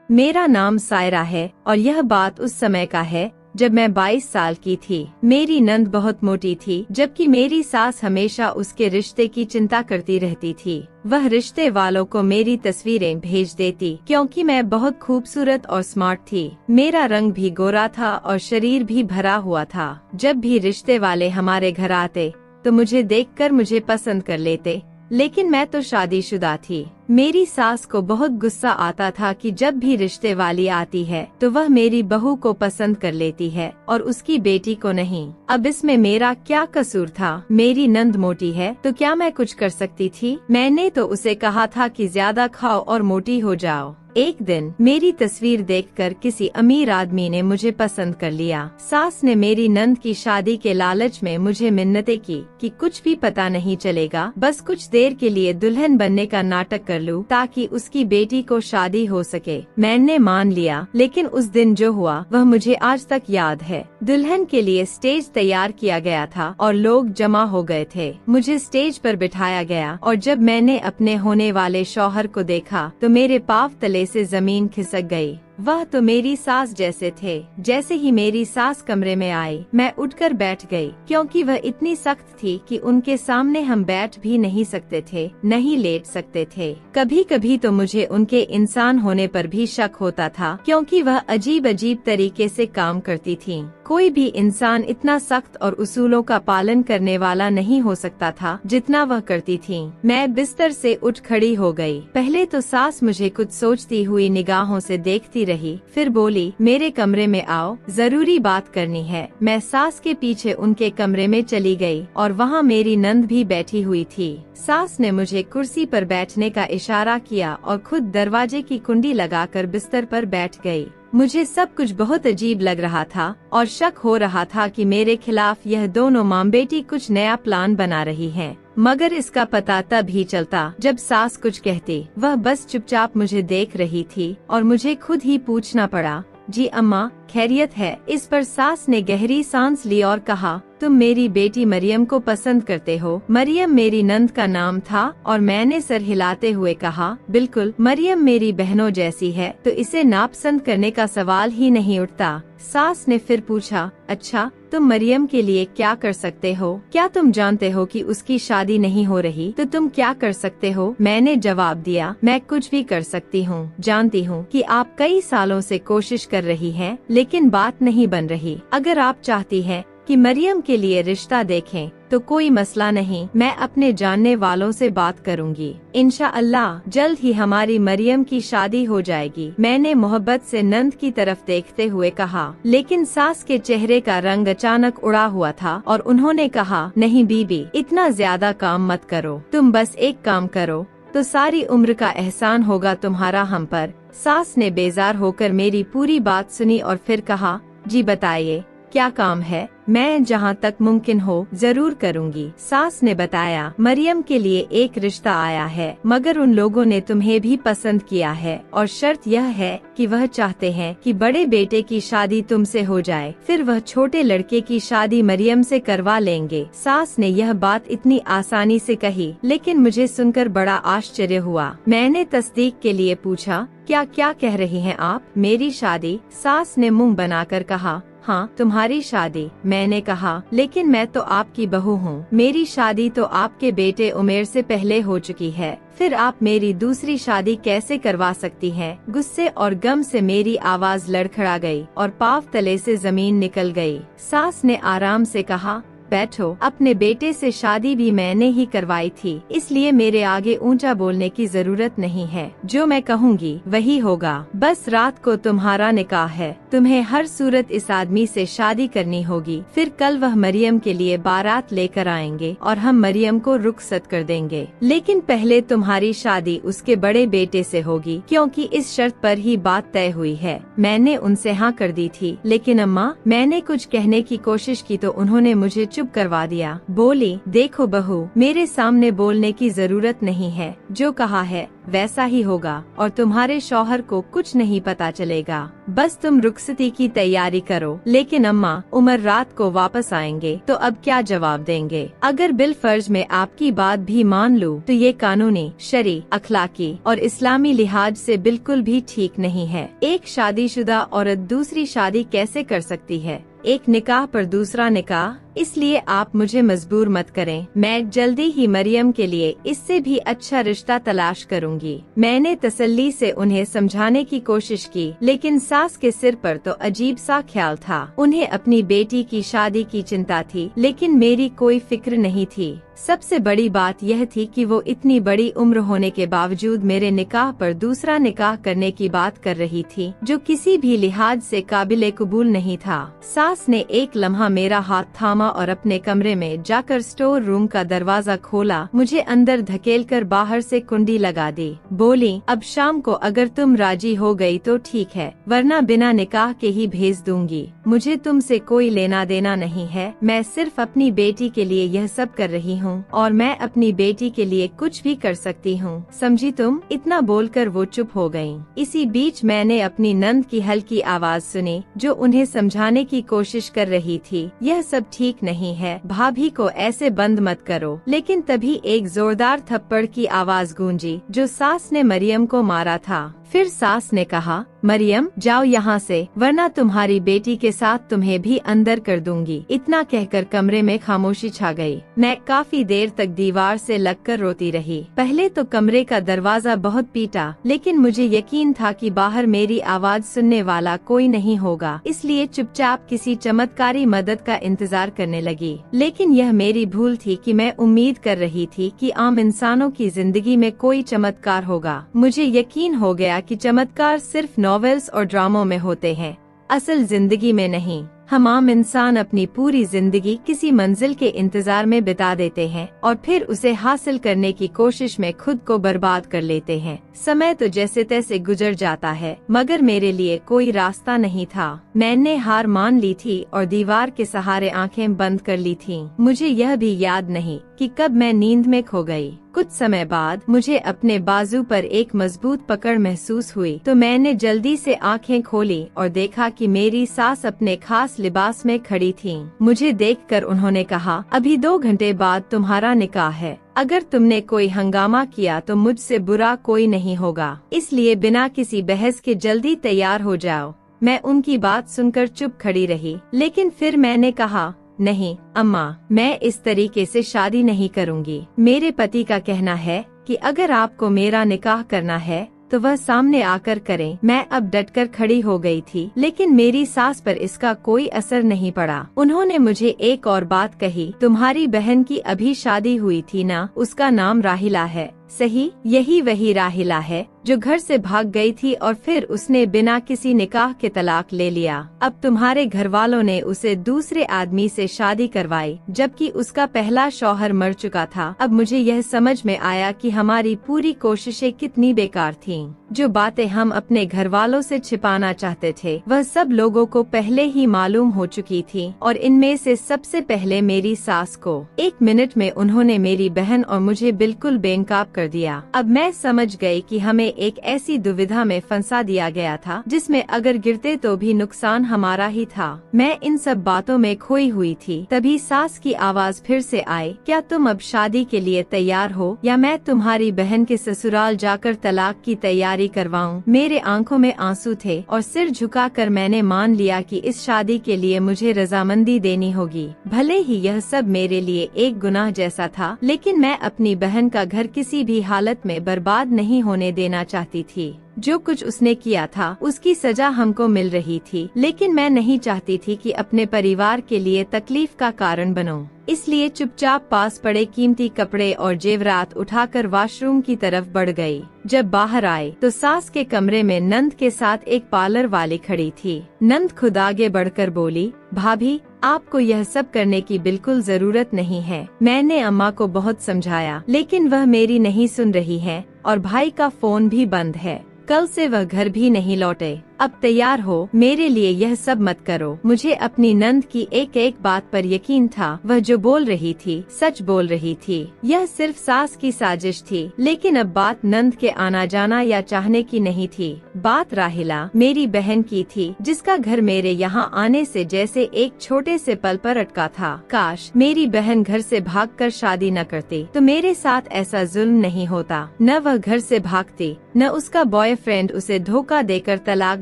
मेरा नाम सायरा है और यह बात उस समय का है जब मैं 22 साल की थी। मेरी नंद बहुत मोटी थी, जबकि मेरी सास हमेशा उसके रिश्ते की चिंता करती रहती थी। वह रिश्ते वालों को मेरी तस्वीरें भेज देती क्योंकि मैं बहुत खूबसूरत और स्मार्ट थी। मेरा रंग भी गोरा था और शरीर भी भरा हुआ था। जब भी रिश्ते वाले हमारे घर आते तो मुझे देखकर मुझे पसंद कर लेते, लेकिन मैं तो शादीशुदा थी। मेरी सास को बहुत गुस्सा आता था कि जब भी रिश्ते वाली आती है तो वह मेरी बहू को पसंद कर लेती है और उसकी बेटी को नहीं। अब इसमें मेरा क्या कसूर था? मेरी नंद मोटी है तो क्या मैं कुछ कर सकती थी? मैंने तो उसे कहा था कि ज्यादा खाओ और मोटी हो जाओ। एक दिन मेरी तस्वीर देखकर किसी अमीर आदमी ने मुझे पसंद कर लिया। सास ने मेरी नंद की शादी के लालच में मुझे मिन्नतें की कि कुछ भी पता नहीं चलेगा, बस कुछ देर के लिए दुल्हन बनने का नाटक कर लूं ताकि उसकी बेटी को शादी हो सके। मैंने मान लिया, लेकिन उस दिन जो हुआ वह मुझे आज तक याद है। दुल्हन के लिए स्टेज तैयार किया गया था और लोग जमा हो गए थे। मुझे स्टेज पर बिठाया गया और जब मैंने अपने होने वाले शौहर को देखा तो मेरे पाँव तले से जमीन खिसक गई। वह तो मेरी सास जैसे थे। जैसे ही मेरी सास कमरे में आई, मैं उठकर बैठ गई क्योंकि वह इतनी सख्त थी कि उनके सामने हम बैठ भी नहीं सकते थे, नहीं लेट सकते थे। कभी कभी तो मुझे उनके इंसान होने पर भी शक होता था क्योंकि वह अजीब अजीब तरीके से काम करती थीं। कोई भी इंसान इतना सख्त और उसूलों का पालन करने वाला नहीं हो सकता था जितना वह करती थीं। मैं बिस्तर से उठ खड़ी हो गई। पहले तो सास मुझे कुछ सोचती हुई निगाहों से देखती रही, फिर बोली, मेरे कमरे में आओ, जरूरी बात करनी है। मैं सास के पीछे उनके कमरे में चली गई और वहाँ मेरी नंद भी बैठी हुई थी। सास ने मुझे कुर्सी पर बैठने का इशारा किया और खुद दरवाजे की कुंडी लगाकर बिस्तर पर बैठ गई। मुझे सब कुछ बहुत अजीब लग रहा था और शक हो रहा था कि मेरे खिलाफ यह दोनों माँ बेटी कुछ नया प्लान बना रही हैं। मगर इसका पता तब ही चलता जब सास कुछ कहती। वह बस चुपचाप मुझे देख रही थी और मुझे खुद ही पूछना पड़ा, जी अम्मा खैरियत है? इस पर सास ने गहरी सांस ली और कहा, तुम मेरी बेटी मरियम को पसंद करते हो? मरियम मेरी नंद का नाम था और मैंने सर हिलाते हुए कहा, बिल्कुल, मरियम मेरी बहनों जैसी है तो इसे नापसंद करने का सवाल ही नहीं उठता। सास ने फिर पूछा, अच्छा, तुम मरियम के लिए क्या कर सकते हो? क्या तुम जानते हो कि उसकी शादी नहीं हो रही तो तुम क्या कर सकते हो? मैंने जवाब दिया, मैं कुछ भी कर सकती हूँ। जानती हूँ कि आप कई सालों से कोशिश कर रही हैं, लेकिन बात नहीं बन रही। अगर आप चाहती हैं कि मरियम के लिए रिश्ता देखें तो कोई मसला नहीं, मैं अपने जानने वालों से बात करूंगी। इंशाअल्लाह जल्द ही हमारी मरियम की शादी हो जाएगी। मैंने मोहब्बत से नंद की तरफ देखते हुए कहा, लेकिन सास के चेहरे का रंग अचानक उड़ा हुआ था और उन्होंने कहा, नहीं बीबी, इतना ज्यादा काम मत करो, तुम बस एक काम करो तो सारी उम्र का एहसान होगा तुम्हारा हम पर। सास ने बेजार होकर मेरी पूरी बात सुनी और फिर कहा, जी बताइए क्या काम है? मैं जहाँ तक मुमकिन हो जरूर करूँगी। सास ने बताया, मरियम के लिए एक रिश्ता आया है, मगर उन लोगों ने तुम्हें भी पसंद किया है और शर्त यह है कि वह चाहते हैं कि बड़े बेटे की शादी तुमसे हो जाए, फिर वह छोटे लड़के की शादी मरियम से करवा लेंगे। सास ने यह बात इतनी आसानी से कही, लेकिन मुझे सुनकर बड़ा आश्चर्य हुआ। मैंने तस्दीक के लिए पूछा, क्या क्या कह रही हैं आप? मेरी शादी? सास ने मुंह बनाकर कहा, हाँ तुम्हारी शादी। मैंने कहा, लेकिन मैं तो आपकी बहू हूँ, मेरी शादी तो आपके बेटे उमेर से पहले हो चुकी है, फिर आप मेरी दूसरी शादी कैसे करवा सकती हैं? गुस्से और गम से मेरी आवाज लड़खड़ा गई और पाँव तले से जमीन निकल गई। सास ने आराम से कहा, बैठो, अपने बेटे से शादी भी मैंने ही करवाई थी, इसलिए मेरे आगे ऊंचा बोलने की जरूरत नहीं है। जो मैं कहूँगी वही होगा। बस रात को तुम्हारा निकाह है, तुम्हें हर सूरत इस आदमी से शादी करनी होगी। फिर कल वह मरियम के लिए बारात लेकर आएंगे और हम मरियम को रुखसत कर देंगे, लेकिन पहले तुम्हारी शादी उसके बड़े बेटे से होगी, क्योंकि इस शर्त पर ही बात तय हुई है। मैंने उनसे हाँ कर दी थी, लेकिन अम्मा, मैंने कुछ कहने की कोशिश की तो उन्होंने मुझे चुप करवा दिया। बोली, देखो बहू, मेरे सामने बोलने की जरूरत नहीं है, जो कहा है वैसा ही होगा और तुम्हारे शौहर को कुछ नहीं पता चलेगा। बस तुम रुखसती की तैयारी करो। लेकिन अम्मा, उमर रात को वापस आएंगे तो अब क्या जवाब देंगे? अगर बिल फर्ज में आपकी बात भी मान लूं तो ये कानूनी, शरी, अखलाकी और इस्लामी लिहाज से बिल्कुल भी ठीक नहीं है। एक शादीशुदा औरत दूसरी शादी कैसे कर सकती है? एक निकाह पर दूसरा निकाह। इसलिए आप मुझे मजबूर मत करें। मैं जल्दी ही मरियम के लिए इससे भी अच्छा रिश्ता तलाश करूंगी। मैंने तसल्ली से उन्हें समझाने की कोशिश की, लेकिन सास के सिर पर तो अजीब सा ख्याल था। उन्हें अपनी बेटी की शादी की चिंता थी, लेकिन मेरी कोई फिक्र नहीं थी। सबसे बड़ी बात यह थी कि वो इतनी बड़ी उम्र होने के बावजूद मेरे निकाह पर दूसरा निकाह करने की बात कर रही थी, जो किसी भी लिहाज से काबिले कबूल नहीं था। सास ने एक लम्हा मेरा हाथ थामा और अपने कमरे में जाकर स्टोर रूम का दरवाजा खोला, मुझे अंदर धकेलकर बाहर से कुंडी लगा दी। बोली, अब शाम को अगर तुम राजी हो गई तो ठीक है, वरना बिना निकाह के ही भेज दूंगी। मुझे तुमसे कोई लेना देना नहीं है। मैं सिर्फ अपनी बेटी के लिए यह सब कर रही हूँ और मैं अपनी बेटी के लिए कुछ भी कर सकती हूँ, समझी तुम? इतना बोलकर वो चुप हो गयी। इसी बीच मैंने अपनी नंद की हल्की आवाज सुनी, जो उन्हें समझाने की कोशिश कर रही थी। यह सब ठीक नहीं है, भाभी को ऐसे बंद मत करो। लेकिन तभी एक जोरदार थप्पड़ की आवाज गूंजी, जो सास ने मरियम को मारा था। फिर सास ने कहा, मरियम जाओ यहाँ से, वरना तुम्हारी बेटी के साथ तुम्हें भी अंदर कर दूंगी। इतना कहकर कमरे में खामोशी छा गई। मैं काफी देर तक दीवार से लगकर रोती रही। पहले तो कमरे का दरवाजा बहुत पीटा, लेकिन मुझे यकीन था कि बाहर मेरी आवाज सुनने वाला कोई नहीं होगा, इसलिए चुपचाप किसी चमत्कारी मदद का इंतजार करने लगी। लेकिन यह मेरी भूल थी कि मैं उम्मीद कर रही थी कि आम इंसानों की जिंदगी में कोई चमत्कार होगा। मुझे यकीन हो गया कि चमत्कार सिर्फ नॉवेल्स और ड्रामों में होते हैं, असल जिंदगी में नहीं। हम आम इंसान अपनी पूरी जिंदगी किसी मंजिल के इंतजार में बिता देते हैं और फिर उसे हासिल करने की कोशिश में खुद को बर्बाद कर लेते हैं। समय तो जैसे तैसे गुजर जाता है, मगर मेरे लिए कोई रास्ता नहीं था। मैंने हार मान ली थी और दीवार के सहारे आंखें बंद कर ली थीं। मुझे यह भी याद नहीं कि कब मैं नींद में खो गई। कुछ समय बाद मुझे अपने बाजू पर एक मजबूत पकड़ महसूस हुई, तो मैंने जल्दी से आंखें खोली और देखा कि मेरी सास अपने खास लिबास में खड़ी थीं। मुझे देखकर उन्होंने कहा, अभी 2 घंटे बाद तुम्हारा निकाह है। अगर तुमने कोई हंगामा किया तो मुझसे बुरा कोई नहीं होगा, इसलिए बिना किसी बहस के जल्दी तैयार हो जाओ। मैं उनकी बात सुनकर चुप खड़ी रही, लेकिन फिर मैंने कहा, नहीं अम्मा, मैं इस तरीके से शादी नहीं करूंगी। मेरे पति का कहना है कि अगर आपको मेरा निकाह करना है तो वह सामने आकर करें। मैं अब डटकर खड़ी हो गई थी, लेकिन मेरी सास पर इसका कोई असर नहीं पड़ा। उन्होंने मुझे एक और बात कही, तुम्हारी बहन की अभी शादी हुई थी ना, उसका नाम राहिला है, सही? यही वही राहिला है जो घर से भाग गई थी और फिर उसने बिना किसी निकाह के तलाक ले लिया। अब तुम्हारे घर वालों ने उसे दूसरे आदमी से शादी करवाई, जबकि उसका पहला शौहर मर चुका था। अब मुझे यह समझ में आया कि हमारी पूरी कोशिशें कितनी बेकार थीं। जो बातें हम अपने घर वालों से छिपाना चाहते थे, वह सब लोगों को पहले ही मालूम हो चुकी थी, और इनमें से सबसे पहले मेरी सास को। 1 मिनट में उन्होंने मेरी बहन और मुझे बिल्कुल बेनकाब कर दिया। अब मैं समझ गई कि हमें एक ऐसी दुविधा में फंसा दिया गया था जिसमें अगर गिरते तो भी नुकसान हमारा ही था। मैं इन सब बातों में खोई हुई थी। तभी सास की आवाज फिर से आई, क्या तुम अब शादी के लिए तैयार हो या मैं तुम्हारी बहन के ससुराल जाकर तलाक की तैयारी करवाऊं? मेरे आंखों में आंसू थे और सिर झुकाकर मैंने मान लिया कि इस शादी के लिए मुझे रजामंदी देनी होगी। भले ही यह सब मेरे लिए एक गुनाह जैसा था, लेकिन मैं अपनी बहन का घर किसी भी हालत में बर्बाद नहीं होने देना चाहती थी। जो कुछ उसने किया था उसकी सजा हमको मिल रही थी, लेकिन मैं नहीं चाहती थी कि अपने परिवार के लिए तकलीफ का कारण बनूं। इसलिए चुपचाप पास पड़े कीमती कपड़े और जेवरात उठाकर वॉशरूम की तरफ बढ़ गई। जब बाहर आई तो सास के कमरे में नंद के साथ एक पार्लर वाली खड़ी थी। नंद खुद आगे बढ़कर बोली, भाभी, आपको यह सब करने की बिल्कुल जरूरत नहीं है। मैंने अम्मा को बहुत समझाया, लेकिन वह मेरी नहीं सुन रही है और भाई का फोन भी बंद है। कल से वह घर भी नहीं लौटे। अब तैयार हो, मेरे लिए यह सब मत करो। मुझे अपनी नंद की एक एक बात पर यकीन था। वह जो बोल रही थी सच बोल रही थी। यह सिर्फ सास की साजिश थी। लेकिन अब बात नंद के आना जाना या चाहने की नहीं थी। बात राहिला मेरी बहन की थी, जिसका घर मेरे यहाँ आने से जैसे एक छोटे से पल पर अटका था। काश मेरी बहन घर से भागकर शादी न करती तो मेरे साथ ऐसा जुल्म नहीं होता। न वह घर से भागती, न उसका बॉयफ्रेंड उसे धोखा देकर तलाक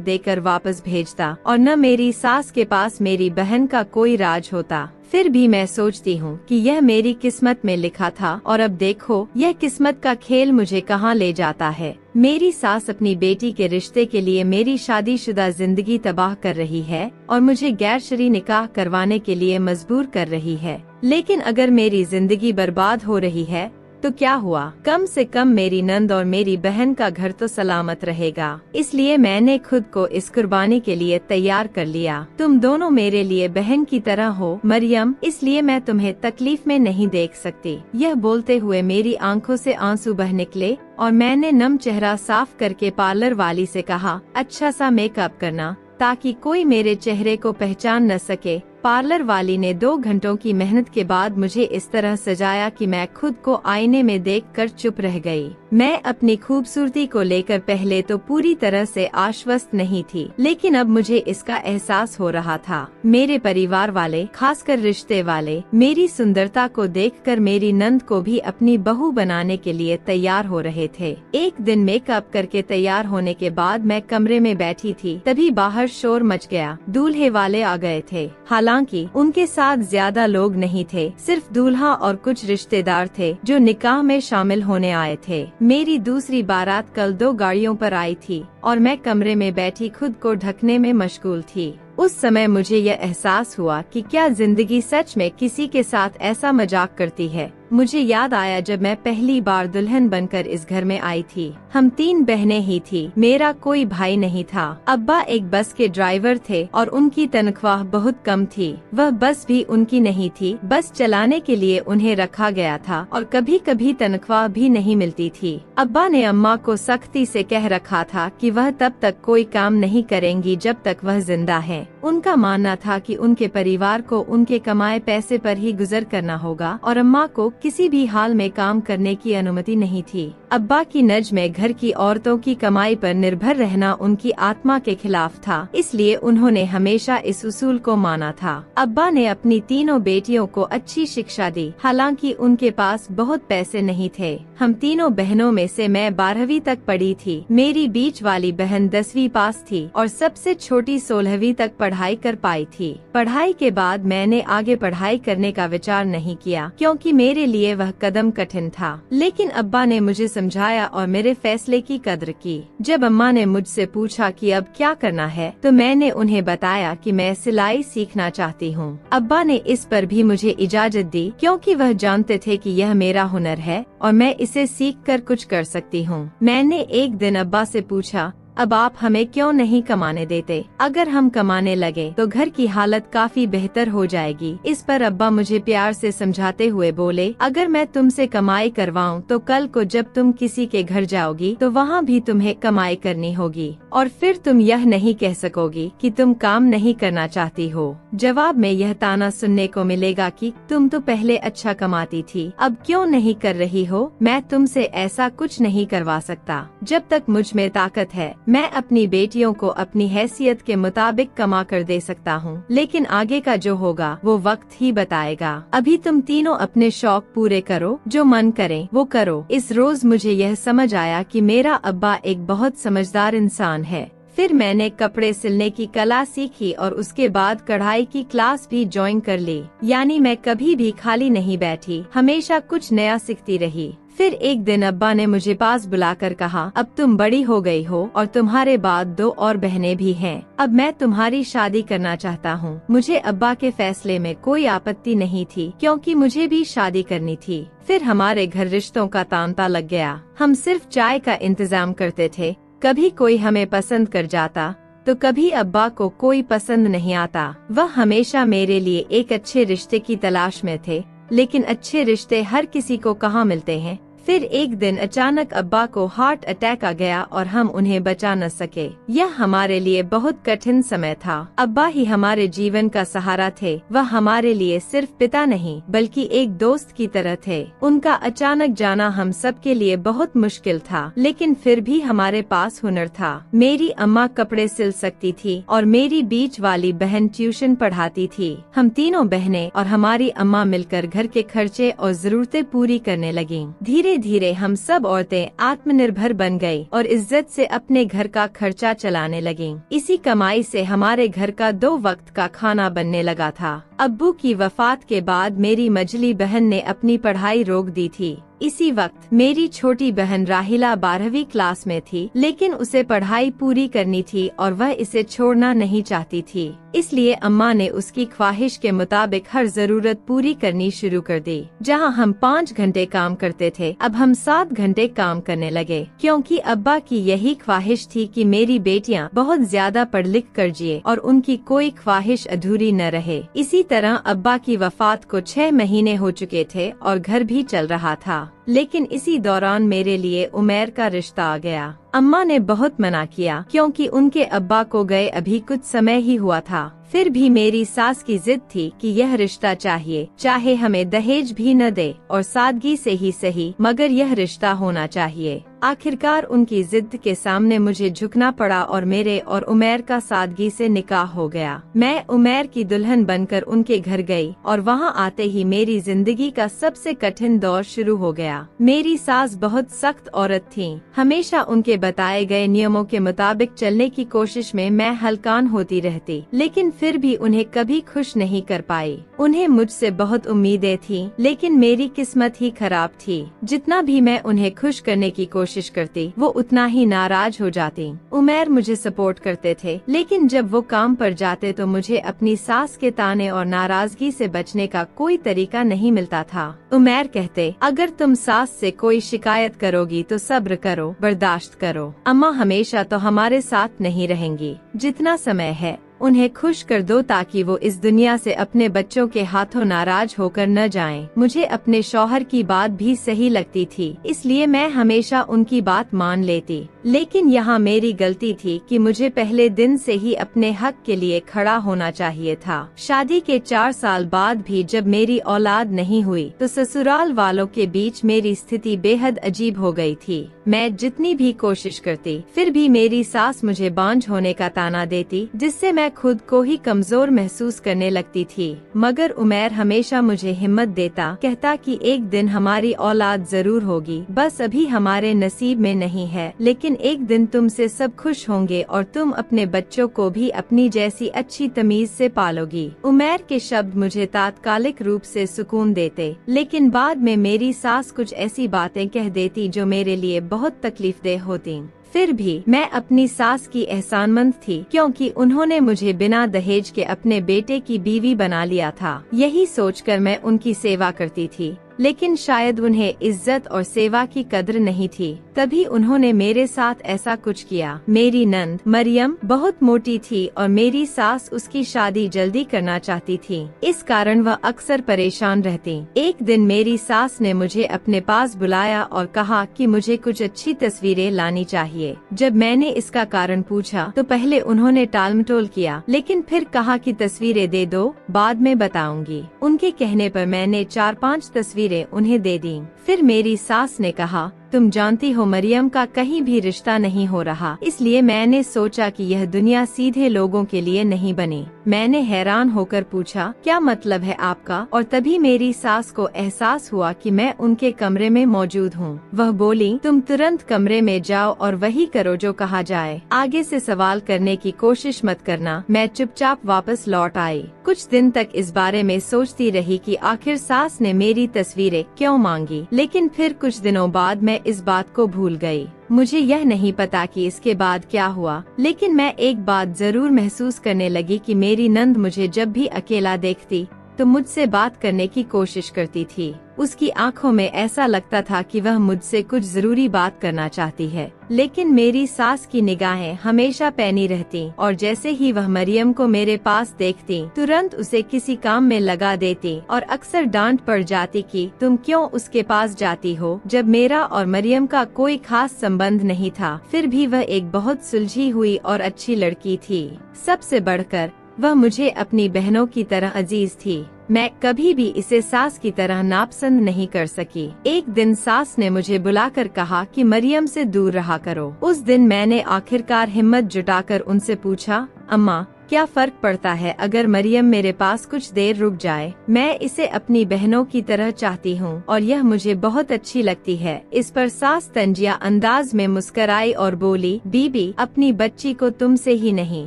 देकर वापस भेजता, और न मेरी सास के पास मेरी बहन का कोई राज होता। फिर भी मैं सोचती हूँ कि यह मेरी किस्मत में लिखा था, और अब देखो यह किस्मत का खेल मुझे कहाँ ले जाता है। मेरी सास अपनी बेटी के रिश्ते के लिए मेरी शादीशुदा जिंदगी तबाह कर रही है और मुझे गैरशरई निकाह करवाने के लिए मजबूर कर रही है। लेकिन अगर मेरी जिंदगी बर्बाद हो रही है तो क्या हुआ, कम से कम मेरी नंद और मेरी बहन का घर तो सलामत रहेगा। इसलिए मैंने खुद को इस कुर्बानी के लिए तैयार कर लिया। तुम दोनों मेरे लिए बहन की तरह हो मरियम, इसलिए मैं तुम्हें तकलीफ में नहीं देख सकती। यह बोलते हुए मेरी आंखों से आंसू बह निकले और मैंने नम चेहरा साफ करके पार्लर वाली से कहा, अच्छा सा मेकअप करना ताकि कोई मेरे चेहरे को पहचान न सके। पार्लर वाली ने 2 घंटों की मेहनत के बाद मुझे इस तरह सजाया कि मैं खुद को आईने में देखकर चुप रह गई। मैं अपनी खूबसूरती को लेकर पहले तो पूरी तरह से आश्वस्त नहीं थी, लेकिन अब मुझे इसका एहसास हो रहा था। मेरे परिवार वाले, खासकर रिश्ते वाले, मेरी सुंदरता को देखकर मेरी नंद को भी अपनी बहू बनाने के लिए तैयार हो रहे थे। एक दिन मेकअप करके तैयार होने के बाद मैं कमरे में बैठी थी, तभी बाहर शोर मच गया। दूल्हे वाले आ गए थे। हालांकि उनके साथ ज्यादा लोग नहीं थे, सिर्फ दूल्हा और कुछ रिश्तेदार थे जो निकाह में शामिल होने आए थे। मेरी दूसरी बारात कल 2 गाड़ियों पर आई थी और मैं कमरे में बैठी खुद को ढकने में मशगूल थी। उस समय मुझे यह एहसास हुआ कि क्या जिंदगी सच में किसी के साथ ऐसा मजाक करती है। मुझे याद आया जब मैं पहली बार दुल्हन बनकर इस घर में आई थी। हम 3 बहनें ही थी, मेरा कोई भाई नहीं था। अब्बा एक बस के ड्राइवर थे और उनकी तनख्वाह बहुत कम थी। वह बस भी उनकी नहीं थी, बस चलाने के लिए उन्हें रखा गया था और कभी कभी तनख्वाह भी नहीं मिलती थी। अब्बा ने अम्मा को सख्ती से कह रखा था कि वह तब तक कोई काम नहीं करेंगी जब तक वह जिंदा है। उनका मानना था कि उनके परिवार को उनके कमाए पैसे पर ही गुजर करना होगा और अम्मा को किसी भी हाल में काम करने की अनुमति नहीं थी। अब्बा की नज़र में घर की औरतों की कमाई पर निर्भर रहना उनकी आत्मा के खिलाफ था, इसलिए उन्होंने हमेशा इस उसूल को माना था। अब्बा ने अपनी तीनों बेटियों को अच्छी शिक्षा दी, हालांकि उनके पास बहुत पैसे नहीं थे। हम तीनों बहनों में से मैं 12वीं तक पढ़ी थी। मेरी बीच वाली बहन 10वीं पास थी और सबसे छोटी 16वीं तक पढ़ाई कर पाई थी। पढ़ाई के बाद मैंने आगे पढ़ाई करने का विचार नहीं किया, क्योंकि मेरे लिए वह कदम कठिन था। लेकिन अब्बा ने मुझे समझाया और मेरे फैसले की कद्र की। जब अम्मा ने मुझसे पूछा कि अब क्या करना है, तो मैंने उन्हें बताया कि मैं सिलाई सीखना चाहती हूँ। अब्बा ने इस पर भी मुझे इजाजत दी, क्योंकि वह जानते थे कि यह मेरा हुनर है और मैं इसे सीखकर कुछ कर सकती हूँ। मैंने एक दिन अब्बा से पूछा, अब आप हमें क्यों नहीं कमाने देते? अगर हम कमाने लगे तो घर की हालत काफी बेहतर हो जाएगी। इस पर अब्बा मुझे प्यार से समझाते हुए बोले, अगर मैं तुमसे कमाई करवाऊं तो कल को जब तुम किसी के घर जाओगी तो वहाँ भी तुम्हें कमाई करनी होगी और फिर तुम यह नहीं कह सकोगी कि तुम काम नहीं करना चाहती हो। जवाब में यह ताना सुनने को मिलेगा कि तुम तो पहले अच्छा कमाती थी, अब क्यों नहीं कर रही हो? मैं तुमसे ऐसा कुछ नहीं करवा सकता। जब तक मुझ में ताकत है मैं अपनी बेटियों को अपनी हैसियत के मुताबिक कमा कर दे सकता हूँ, लेकिन आगे का जो होगा वो वक्त ही बताएगा। अभी तुम तीनों अपने शौक पूरे करो, जो मन करे वो करो। इस रोज मुझे यह समझ आया कि मेरा अब्बा एक बहुत समझदार इंसान है। फिर मैंने कपड़े सिलने की कला सीखी और उसके बाद कढ़ाई की क्लास भी ज्वाइन कर ली। यानी मैं कभी भी खाली नहीं बैठी, हमेशा कुछ नया सीखती रही। फिर एक दिन अब्बा ने मुझे पास बुलाकर कहा, अब तुम बड़ी हो गई हो और तुम्हारे बाद 2 और बहनें भी हैं। अब मैं तुम्हारी शादी करना चाहता हूँ। मुझे अब्बा के फैसले में कोई आपत्ति नहीं थी, क्योंकि मुझे भी शादी करनी थी। फिर हमारे घर रिश्तों का तांता लग गया। हम सिर्फ चाय का इंतजाम करते थे। कभी कोई हमें पसंद कर जाता तो कभी अब्बा को कोई पसंद नहीं आता। वह हमेशा मेरे लिए एक अच्छे रिश्ते की तलाश में थे, लेकिन अच्छे रिश्ते हर किसी को कहाँ मिलते हैं। फिर एक दिन अचानक अब्बा को हार्ट अटैक आ गया और हम उन्हें बचा न सके। यह हमारे लिए बहुत कठिन समय था। अब्बा ही हमारे जीवन का सहारा थे। वह हमारे लिए सिर्फ पिता नहीं बल्कि एक दोस्त की तरह थे। उनका अचानक जाना हम सब के लिए बहुत मुश्किल था, लेकिन फिर भी हमारे पास हुनर था। मेरी अम्मा कपड़े सिल सकती थी और मेरी बीच वाली बहन ट्यूशन पढ़ाती थी। हम तीनों बहनें और हमारी अम्मा मिलकर घर के खर्चे और जरूरतें पूरी करने लगीं। धीरे धीरे हम सब औरतें आत्मनिर्भर बन गयी और इज्जत से अपने घर का खर्चा चलाने लगीं। इसी कमाई से हमारे घर का 2 वक्त का खाना बनने लगा था। अब्बू की वफात के बाद मेरी मझली बहन ने अपनी पढ़ाई रोक दी थी। इसी वक्त मेरी छोटी बहन राहिला 12वीं क्लास में थी, लेकिन उसे पढ़ाई पूरी करनी थी और वह इसे छोड़ना नहीं चाहती थी। इसलिए अम्मा ने उसकी ख्वाहिश के मुताबिक हर जरूरत पूरी करनी शुरू कर दी। जहां हम 5 घंटे काम करते थे, अब हम 7 घंटे काम करने लगे, क्योंकि अब्बा की यही ख्वाहिश थी कि मेरी बेटियां बहुत ज्यादा पढ़ लिख कर जिए और उनकी कोई ख्वाहिश अधूरी न रहे। इसी तरह अब्बा की वफात को 6 महीने हो चुके थे और घर भी चल रहा था। लेकिन इसी दौरान मेरे लिए उमैर का रिश्ता आ गया। अम्मा ने बहुत मना किया, क्योंकि उनके अब्बा को गए अभी कुछ समय ही हुआ था। फिर भी मेरी सास की जिद थी कि यह रिश्ता चाहिए, चाहे हमें दहेज भी न दे और सादगी से ही सही, मगर यह रिश्ता होना चाहिए। आखिरकार उनकी जिद के सामने मुझे झुकना पड़ा और मेरे और उमैर का सादगी से निकाह हो गया। मैं उमैर की दुल्हन बनकर उनके घर गई और वहां आते ही मेरी जिंदगी का सबसे कठिन दौर शुरू हो गया। मेरी सास बहुत सख्त औरत थीं। हमेशा उनके बताए गए नियमों के मुताबिक चलने की कोशिश में मैं हलकान होती रहती, लेकिन फिर भी उन्हें कभी खुश नहीं कर पाई। उन्हें मुझसे बहुत उम्मीदें थीं, लेकिन मेरी किस्मत ही खराब थी। जितना भी मैं उन्हें खुश करने की कोशिश करती, वो उतना ही नाराज हो जाती। उमैर मुझे सपोर्ट करते थे, लेकिन जब वो काम पर जाते तो मुझे अपनी सास के ताने और नाराजगी से बचने का कोई तरीका नहीं मिलता था। उमैर कहते, अगर तुम सास से कोई शिकायत करोगी तो सब्र करो, बर्दाश्त करो। अम्मा हमेशा तो हमारे साथ नहीं रहेंगी। जितना समय है उन्हें खुश कर दो ताकि वो इस दुनिया से अपने बच्चों के हाथों नाराज होकर न जाएं। मुझे अपने शौहर की बात भी सही लगती थी, इसलिए मैं हमेशा उनकी बात मान लेती। लेकिन यहाँ मेरी गलती थी कि मुझे पहले दिन से ही अपने हक के लिए खड़ा होना चाहिए था। शादी के 4 साल बाद भी जब मेरी औलाद नहीं हुई तो ससुराल वालों के बीच मेरी स्थिति बेहद अजीब हो गई थी। मैं जितनी भी कोशिश करती, फिर भी मेरी सास मुझे बांझ होने का ताना देती, जिससे मैं खुद को ही कमजोर महसूस करने लगती थी। मगर उमैर हमेशा मुझे हिम्मत देता, कहता कि एक दिन हमारी औलाद जरूर होगी, बस अभी हमारे नसीब में नहीं है, लेकिन एक दिन तुमसे सब खुश होंगे और तुम अपने बच्चों को भी अपनी जैसी अच्छी तमीज से पालोगी। उमैर के शब्द मुझे तात्कालिक रूप से सुकून देते, लेकिन बाद में मेरी सास कुछ ऐसी बातें कह देती जो मेरे लिए बहुत तकलीफदेह होती। फिर भी मैं अपनी सास की एहसानमंद थी, क्योंकि उन्होंने मुझे बिना दहेज के अपने बेटे की बीवी बना लिया था। यही सोचकर मैं उनकी सेवा करती थी, लेकिन शायद उन्हें इज्जत और सेवा की कद्र नहीं थी, तभी उन्होंने मेरे साथ ऐसा कुछ किया। मेरी नंद मरियम बहुत मोटी थी और मेरी सास उसकी शादी जल्दी करना चाहती थी, इस कारण वह अक्सर परेशान रहती। एक दिन मेरी सास ने मुझे अपने पास बुलाया और कहा कि मुझे कुछ अच्छी तस्वीरें लानी चाहिए। जब मैंने इसका कारण पूछा तो पहले उन्होंने टालमटोल किया, लेकिन फिर कहा कि तस्वीरें दे दो, बाद में बताऊंगी। उनके कहने पर मैंने 4-5 तस्वीरें उन्हें दे दी। फिर मेरी सास ने कहा, तुम जानती हो मरियम का कहीं भी रिश्ता नहीं हो रहा, इसलिए मैंने सोचा कि यह दुनिया सीधे लोगों के लिए नहीं बनी। मैंने हैरान होकर पूछा, क्या मतलब है आपका? और तभी मेरी सास को एहसास हुआ कि मैं उनके कमरे में मौजूद हूँ। वह बोली, तुम तुरंत कमरे में जाओ और वही करो जो कहा जाए, आगे से सवाल करने की कोशिश मत करना। मैं चुपचाप वापस लौट आई। कुछ दिन तक इस बारे में सोचती रही कि आखिर सास ने मेरी तस्वीरें क्यों मांगी, लेकिन फिर कुछ दिनों बाद मैं इस बात को भूल गई। मुझे यह नहीं पता कि इसके बाद क्या हुआ, लेकिन मैं एक बात जरूर महसूस करने लगी कि मेरी नंद मुझे जब भी अकेला देखती तो मुझसे बात करने की कोशिश करती थी। उसकी आंखों में ऐसा लगता था कि वह मुझसे कुछ जरूरी बात करना चाहती है, लेकिन मेरी सास की निगाहें हमेशा पैनी रहती और जैसे ही वह मरियम को मेरे पास देखती तुरंत उसे किसी काम में लगा देती और अक्सर डांट पड़ जाती कि तुम क्यों उसके पास जाती हो जब मेरा और मरियम का कोई खास संबंध नहीं था। फिर भी वह एक बहुत सुलझी हुई और अच्छी लड़की थी। सबसे बढ़कर वह मुझे अपनी बहनों की तरह अजीज थी। मैं कभी भी इसे सास की तरह नापसंद नहीं कर सकी। एक दिन सास ने मुझे बुलाकर कहा कि मरियम से दूर रहा करो। उस दिन मैंने आखिरकार हिम्मत जुटाकर उनसे पूछा, अम्मा क्या फर्क पड़ता है अगर मरियम मेरे पास कुछ देर रुक जाए? मैं इसे अपनी बहनों की तरह चाहती हूँ और यह मुझे बहुत अच्छी लगती है। इस पर सास तंजिया अंदाज में मुस्कराई और बोली, बीबी अपनी बच्ची को तुमसे ही नहीं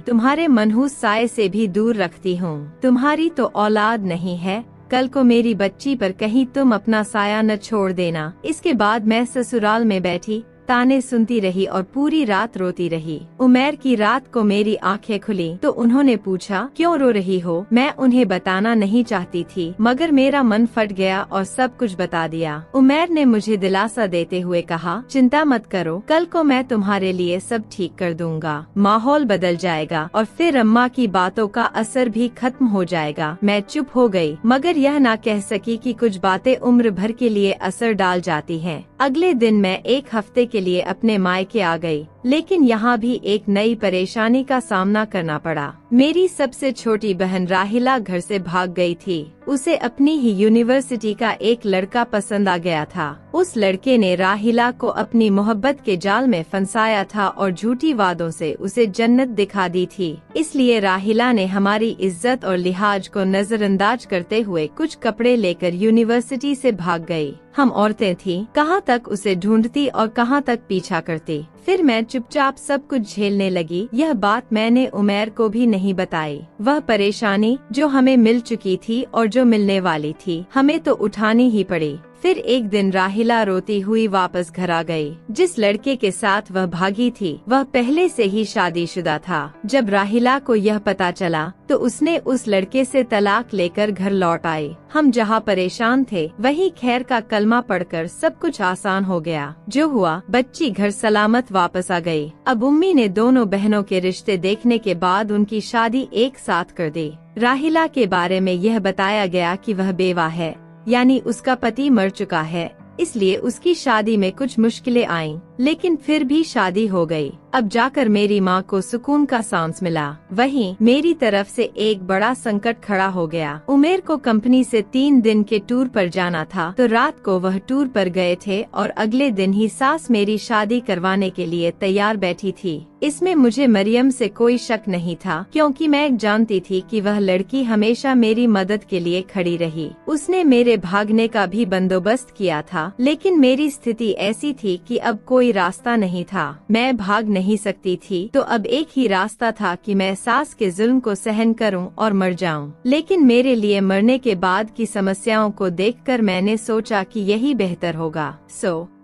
तुम्हारे मनहूस साये से भी दूर रखती हूँ। तुम्हारी तो औलाद नहीं है, कल को मेरी बच्ची पर कहीं तुम अपना साया न छोड़ देना। इसके बाद मैं ससुराल में बैठी ताने सुनती रही और पूरी रात रोती रही। उमैर की रात को मेरी आंखें खुली तो उन्होंने पूछा, क्यों रो रही हो? मैं उन्हें बताना नहीं चाहती थी मगर मेरा मन फट गया और सब कुछ बता दिया। उमैर ने मुझे दिलासा देते हुए कहा, चिंता मत करो, कल को मैं तुम्हारे लिए सब ठीक कर दूंगा। माहौल बदल जाएगा और फिर अम्मा की बातों का असर भी खत्म हो जाएगा। मैं चुप हो गई मगर यह ना कह सकी कि कुछ बातें उम्र भर के लिए असर डाल जाती हैं। अगले दिन मैं एक हफ्ते के लिए अपने मायके आ गई, लेकिन यहाँ भी एक नई परेशानी का सामना करना पड़ा। मेरी सबसे छोटी बहन राहिला घर से भाग गई थी। उसे अपनी ही यूनिवर्सिटी का एक लड़का पसंद आ गया था। उस लड़के ने राहिला को अपनी मोहब्बत के जाल में फंसाया था और झूठी वादों से उसे जन्नत दिखा दी थी। इसलिए राहिला ने हमारी इज्जत और लिहाज को नजरअंदाज करते हुए कुछ कपड़े लेकर यूनिवर्सिटी से भाग गई। हम औरतें थीं, कहाँ तक उसे ढूंढती और कहाँ तक पीछा करती। फिर मैं चुपचाप सब कुछ झेलने लगी। यह बात मैंने उमैर को भी नहीं बताई। वह परेशानी जो हमें मिल चुकी थी और जो मिलने वाली थी, हमें तो उठानी ही पड़ी। फिर एक दिन राहिला रोती हुई वापस घर आ गई। जिस लड़के के साथ वह भागी थी वह पहले से ही शादीशुदा था। जब राहिला को यह पता चला तो उसने उस लड़के से तलाक लेकर घर लौट आई। हम जहाँ परेशान थे वहीं खैर का कलमा पढ़कर सब कुछ आसान हो गया। जो हुआ, बच्ची घर सलामत वापस आ गई। अब उम्मी ने दोनों बहनों के रिश्ते देखने के बाद उनकी शादी एक साथ कर दी। राहिला के बारे में यह बताया गया कि वह बेवा है, यानी उसका पति मर चुका है, इसलिए उसकी शादी में कुछ मुश्किलें आईं, लेकिन फिर भी शादी हो गई। अब जाकर मेरी माँ को सुकून का सांस मिला। वहीं मेरी तरफ से एक बड़ा संकट खड़ा हो गया। उमेर को कंपनी से 3 दिन के टूर पर जाना था, तो रात को वह टूर पर गए थे और अगले दिन ही सास मेरी शादी करवाने के लिए तैयार बैठी थी। इसमें मुझे मरियम से कोई शक नहीं था, क्योंकि मैं जानती थी कि वह लड़की हमेशा मेरी मदद के लिए खड़ी रही। उसने मेरे भागने का भी बंदोबस्त किया था, लेकिन मेरी स्थिति ऐसी थी कि अब कोई रास्ता नहीं था। मैं भाग नहीं सकती थी, तो अब एक ही रास्ता था कि मैं सास के जुल्म को सहन करूं और मर जाऊं। लेकिन मेरे लिए मरने के बाद की समस्याओं को देखकर मैंने सोचा कि यही बेहतर होगा।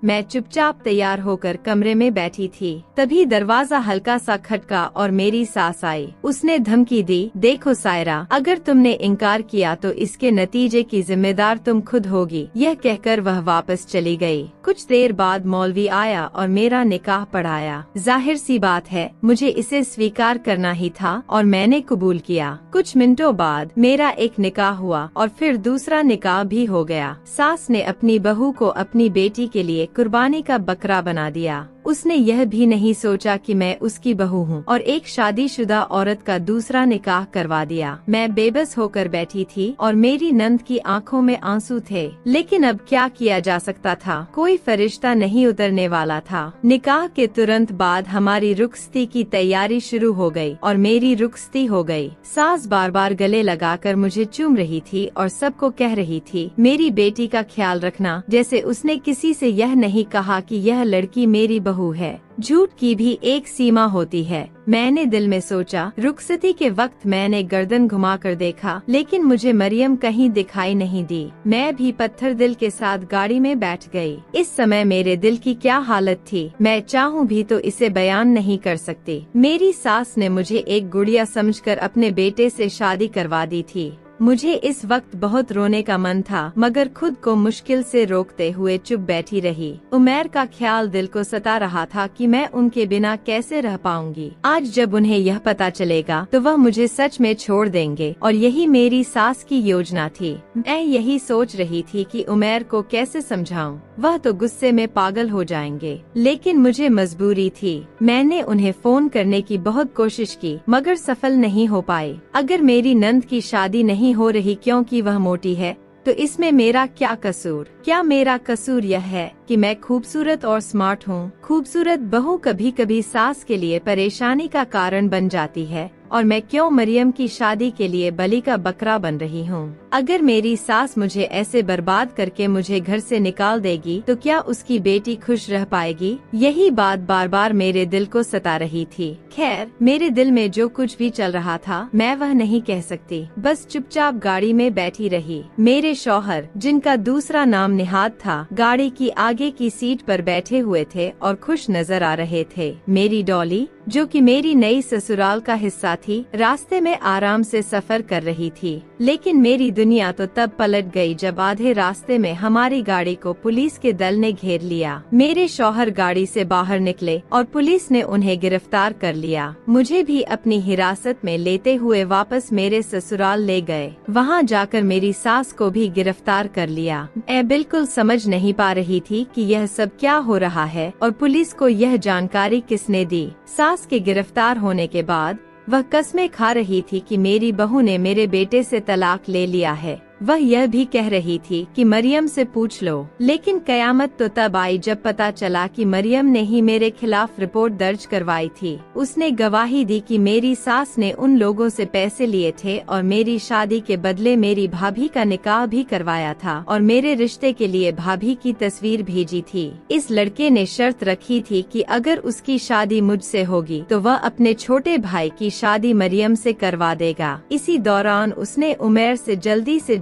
मैं चुपचाप तैयार होकर कमरे में बैठी थी। तभी दरवाजा हल्का सा खटका और मेरी सास आई। उसने धमकी दी, देखो सायरा, अगर तुमने इनकार किया तो इसके नतीजे की जिम्मेदार तुम खुद होगी। यह कहकर वह वापस चली गई। कुछ देर बाद मौलवी आया और मेरा निकाह पढ़ाया। जाहिर सी बात है, मुझे इसे स्वीकार करना ही था और मैंने कबूल किया। कुछ मिनटों बाद मेरा एक निकाह हुआ और फिर दूसरा निकाह भी हो गया। सास ने अपनी बहू को अपनी बेटी के लिए कुर्बानी का बकरा बना दिया। उसने यह भी नहीं सोचा कि मैं उसकी बहू हूँ और एक शादीशुदा औरत का दूसरा निकाह करवा दिया। मैं बेबस होकर बैठी थी और मेरी नंद की आंखों में आंसू थे, लेकिन अब क्या किया जा सकता था? कोई फरिश्ता नहीं उतरने वाला था। निकाह के तुरंत बाद हमारी रुखसती की तैयारी शुरू हो गई और मेरी रुखसती हो गई। सास बार बार गले लगाकर मुझे चूम रही थी और सबको कह रही थी, मेरी बेटी का ख्याल रखना, जैसे उसने किसी से यह नहीं कहा कि यह लड़की मेरी बहू है। झूठ की भी एक सीमा होती है। मैंने दिल में सोचा। रुखसती के वक्त मैंने गर्दन घुमाकर देखा, लेकिन मुझे मरियम कहीं दिखाई नहीं दी। मैं भी पत्थर दिल के साथ गाड़ी में बैठ गई। इस समय मेरे दिल की क्या हालत थी, मैं चाहूँ भी तो इसे बयान नहीं कर सकती। मेरी सास ने मुझे एक गुड़िया समझकर अपने बेटे से शादी करवा दी थी। मुझे इस वक्त बहुत रोने का मन था, मगर खुद को मुश्किल से रोकते हुए चुप बैठी रही। उमैर का ख्याल दिल को सता रहा था कि मैं उनके बिना कैसे रह पाऊंगी। आज जब उन्हें यह पता चलेगा तो वह मुझे सच में छोड़ देंगे, और यही मेरी सास की योजना थी। मैं यही सोच रही थी कि उमैर को कैसे समझाऊं, वह तो गुस्से में पागल हो जाएंगे, लेकिन मुझे मजबूरी थी। मैंने उन्हें फोन करने की बहुत कोशिश की, मगर सफल नहीं हो पाई। अगर मेरी नंद की शादी नहीं हो रही क्योंकि वह मोटी है, तो इसमें मेरा क्या कसूर? क्या मेरा कसूर यह है कि मैं खूबसूरत और स्मार्ट हूँ? खूबसूरत बहू कभी कभी सास के लिए परेशानी का कारण बन जाती है, और मैं क्यों मरियम की शादी के लिए बलि का बकरा बन रही हूँ? अगर मेरी सास मुझे ऐसे बर्बाद करके मुझे घर से निकाल देगी तो क्या उसकी बेटी खुश रह पाएगी? यही बात बार बार मेरे दिल को सता रही थी। खैर, मेरे दिल में जो कुछ भी चल रहा था मैं वह नहीं कह सकती, बस चुपचाप गाड़ी में बैठी रही। मेरे शौहर, जिनका दूसरा नाम निहाद था, गाड़ी की आगे की सीट पर बैठे हुए थे और खुश नजर आ रहे थे। मेरी डॉली, जो कि मेरी नई ससुराल का हिस्सा थी, रास्ते में आराम से सफर कर रही थी। लेकिन मेरी दुनिया तो तब पलट गई जब आधे रास्ते में हमारी गाड़ी को पुलिस के दल ने घेर लिया। मेरे शौहर गाड़ी से बाहर निकले और पुलिस ने उन्हें गिरफ्तार कर लिया। मुझे भी अपनी हिरासत में लेते हुए वापस मेरे ससुराल ले गए। वहाँ जाकर मेरी सास को भी गिरफ्तार कर लिया। मैं बिल्कुल समझ नहीं पा रही थी कि यह सब क्या हो रहा है और पुलिस को यह जानकारी किसने दी। सास के गिरफ्तार होने के बाद वह कस्में खा रही थी कि मेरी बहू ने मेरे बेटे से तलाक ले लिया है। वह यह भी कह रही थी कि मरियम से पूछ लो। लेकिन कयामत तो तब आई जब पता चला कि मरियम ने ही मेरे खिलाफ रिपोर्ट दर्ज करवाई थी। उसने गवाही दी कि मेरी सास ने उन लोगों से पैसे लिए थे और मेरी शादी के बदले मेरी भाभी का निकाह भी करवाया था और मेरे रिश्ते के लिए भाभी की तस्वीर भेजी थी। इस लड़के ने शर्त रखी थी कि अगर उसकी शादी मुझसे होगी तो वह अपने छोटे भाई की शादी मरियम से करवा देगा। इसी दौरान उसने उमैर से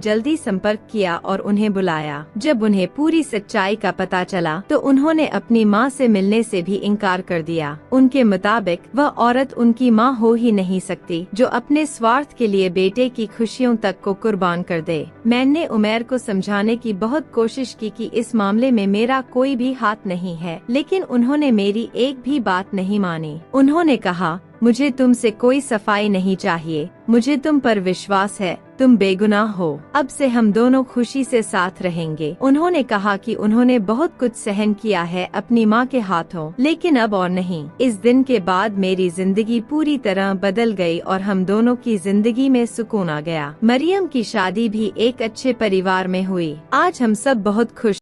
जल्दी संपर्क किया और उन्हें बुलाया। जब उन्हें पूरी सच्चाई का पता चला तो उन्होंने अपनी माँ से मिलने से भी इनकार कर दिया। उनके मुताबिक वह औरत उनकी माँ हो ही नहीं सकती जो अपने स्वार्थ के लिए बेटे की खुशियों तक को कुर्बान कर दे। मैंने उमैर को समझाने की बहुत कोशिश की कि इस मामले में मेरा कोई भी हाथ नहीं है, लेकिन उन्होंने मेरी एक भी बात नहीं मानी। उन्होंने कहा, मुझे तुमसे कोई सफाई नहीं चाहिए, मुझे तुम पर विश्वास है, तुम बेगुनाह हो, अब से हम दोनों खुशी से साथ रहेंगे। उन्होंने कहा कि उन्होंने बहुत कुछ सहन किया है अपनी माँ के हाथों, लेकिन अब और नहीं। इस दिन के बाद मेरी जिंदगी पूरी तरह बदल गई और हम दोनों की जिंदगी में सुकून आ गया। मरियम की शादी भी एक अच्छे परिवार में हुई। आज हम सब बहुत खुश